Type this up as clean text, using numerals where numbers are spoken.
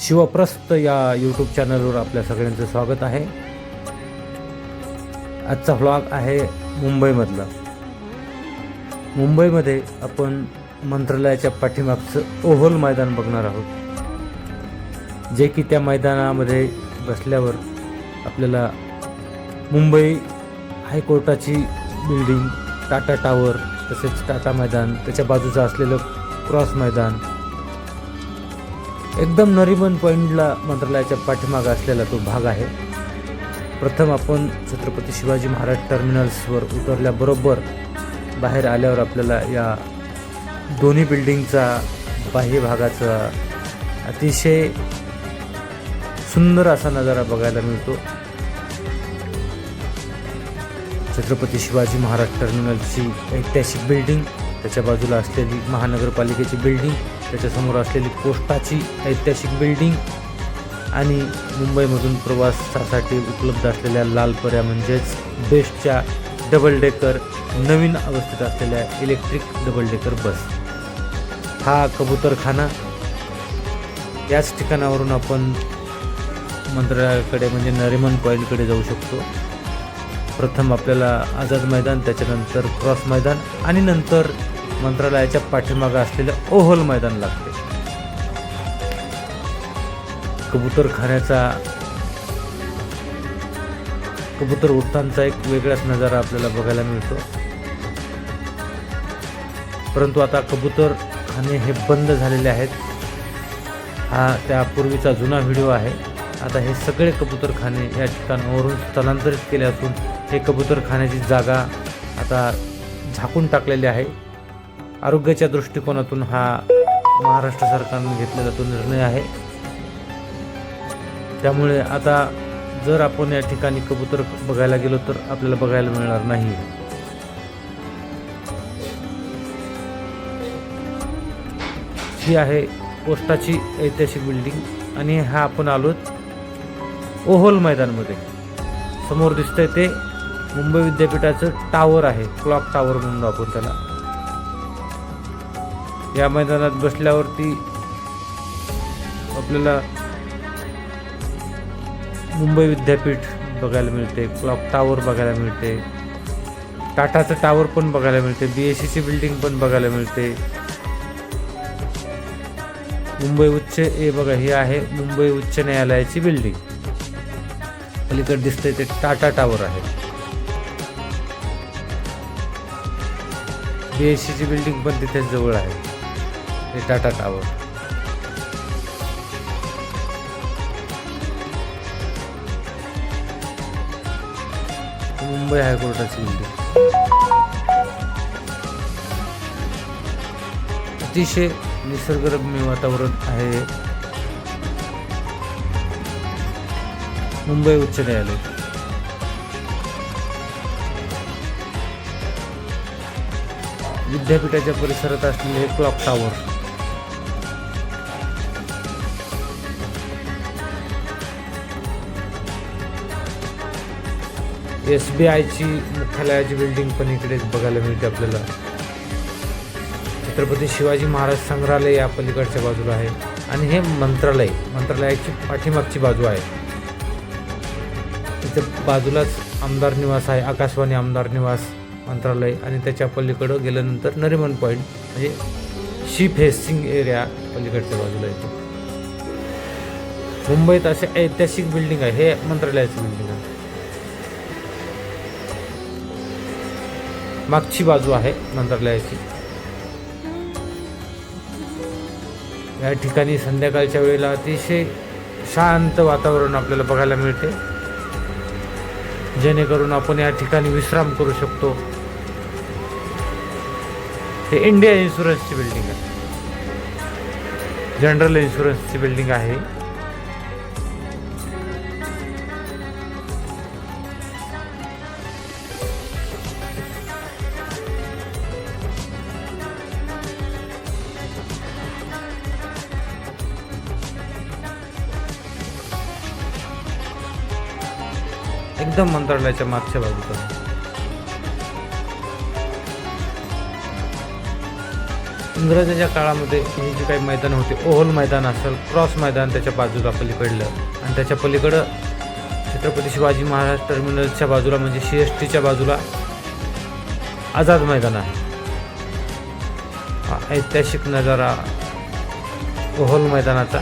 शिवप्रस्त या यूट्यूब चॅनलवर आपल्या सगळ्यांचं स्वागत आहे. आजचा व्लॉग आहे मुंबईमधला. मुंबईमध्ये आपण मंत्रालयाच्या पाठीमागचं ओव्हल मैदान बघणार आहोत, जे की त्या मैदानामध्ये बसल्यावर आपल्याला मुंबई हायकोर्टाची बिल्डिंग, टाटा टावर, तसेच टाटा मैदान, त्याच्या बाजूचं असलेलं क्रॉस मैदान, एकदम नरीमन पॉईंटला मंत्रालयाच्या पाठीमागं असलेला तो भाग आहे. प्रथम आपण छत्रपती शिवाजी महाराज टर्मिनल्सवर उतरल्याबरोबर बाहेर आल्यावर आपल्याला या दोन्ही बिल्डिंगचा, बाह्य भागाचा अतिशय सुंदर असा नजारा बघायला मिळतो. छत्रपती शिवाजी महाराज टर्मिनलची ऐतिहासिक बिल्डिंग, त्याच्या बाजूला असलेली महानगरपालिकेची बिल्डिंग, त्याच्यासमोर असलेली पोस्टाची ऐतिहासिक बिल्डिंग आणि मुंबईमधून प्रवासासाठी उपलब्ध असलेल्या लालपऱ्या म्हणजेच बेस्टच्या डबल डेकर, नवीन अवस्थेत असलेल्या इलेक्ट्रिक डबल डेकर बस. हा कबूतरखाना. याच ठिकाणावरून आपण मंत्रालयाकडे म्हणजे नरिमन पॉईंटकडे जाऊ शकतो. प्रथम आपल्याला आझाद मैदान, त्याच्यानंतर क्रॉस मैदान आणि नंतर मंत्रालयाच्या पाठीमागं असलेलं ओव्हल मैदान लागते. कबूतर उड्डाणचा एक वेगळाच नजारा आपल्याला बघायला मिळतो. परंतु आता कबूतरखाने हे बंद झालेले आहेत. हा त्यापूर्वीचा जुना व्हिडिओ आहे. आता हे सगळे कबूतरखाने या ठिकाणावरून स्थलांतरित केले असून हे कबूतरखान्याची जागा आता झाकून टाकलेली आहे. आरोग्याच्या दृष्टिकोनातून हा महाराष्ट्र सरकारने घेतलेला तो निर्णय आहे. त्यामुळे आता जर आपण या ठिकाणी कबूतर बघायला गेलो तर आपल्याला बघायला मिळणार नाही. ही आहे पोस्टाची ऐतिहासिक बिल्डिंग आणि हा आपण आलोत ओव्हल मैदानमध्ये. समोर दिसतंय ते मुंबई विद्यापीठाचं टावर आहे, क्लॉक टावर म्हणून आपण त्याला. या मैदानात बसल्यावरती आपल्याला मुंबई विद्यापीठ बघायला मिळते, क्लॉक टावर बघायला मिळते, टाटाचं टावर पण बघायला मिळते, BSCची बिल्डिंग पण बघायला मिळते. मुंबई उच्च बघा, ही आहे मुंबई उच्च न्यायालयाची बिल्डिंग. पलीकडे दिसतंय ते टाटा टावर आहे. BSCची बिल्डिंग पण तिथेच जवळ आहे, हे टाटा टावर. मुंबई हायकोर्टाची बिल्डिंग. अतिशय निसर्गरम्य वातावरण आहे. मुंबई उच्च न्यायालय. विद्यापीठाच्या परिसरात असलेले हे क्लॉक टावर. SBIची मुख्यालयाची बिल्डिंग पण इकडेच बघायला मिळते आपल्याला. छत्रपती शिवाजी महाराज संग्रहालय या पलीकडच्या बाजूला आहे आणि हे मंत्रालयाची पाठीमागची बाजू आहे. तिथे बाजूलाच आमदार निवास आहे, आकाशवाणी आमदार निवास मंत्रालय, आणि त्याच्या पलीकडं गेल्यानंतर नरिमन पॉईंट म्हणजे शी फेसिंग एरिया पलीकडच्या बाजूला येतो. मुंबईत असे ऐतिहासिक बिल्डिंग आहे. हे मंत्रालयाची बिल्डिंग आहे. मागची बाजू आहे मंत्रालयाची. या ठिकाणी संध्याकाळच्या वेळेला अतिशय शांत वातावरण आपल्याला बघायला मिळते, जेणेकरून आपण या ठिकाणी विश्राम करू शकतो. हे इंडिया इन्शुरन्सची बिल्डिंग आहे, जनरल इन्शुरन्सची बिल्डिंग आहे. एकदम मंत्रालयाच्या मागच्या बाजूला. इंग्रजांच्या काळामध्ये हे जे काही मैदान होते, ओव्हल मैदान असेल, क्रॉस मैदान त्याच्या बाजूला पलीकडलं, आणि त्याच्या पलीकडं छत्रपती शिवाजी महाराज टर्मिनलच्या बाजूला म्हणजे CSTच्या बाजूला आझाद मैदान आहे. हा ऐतिहासिक नजारा ओव्हल मैदानाचा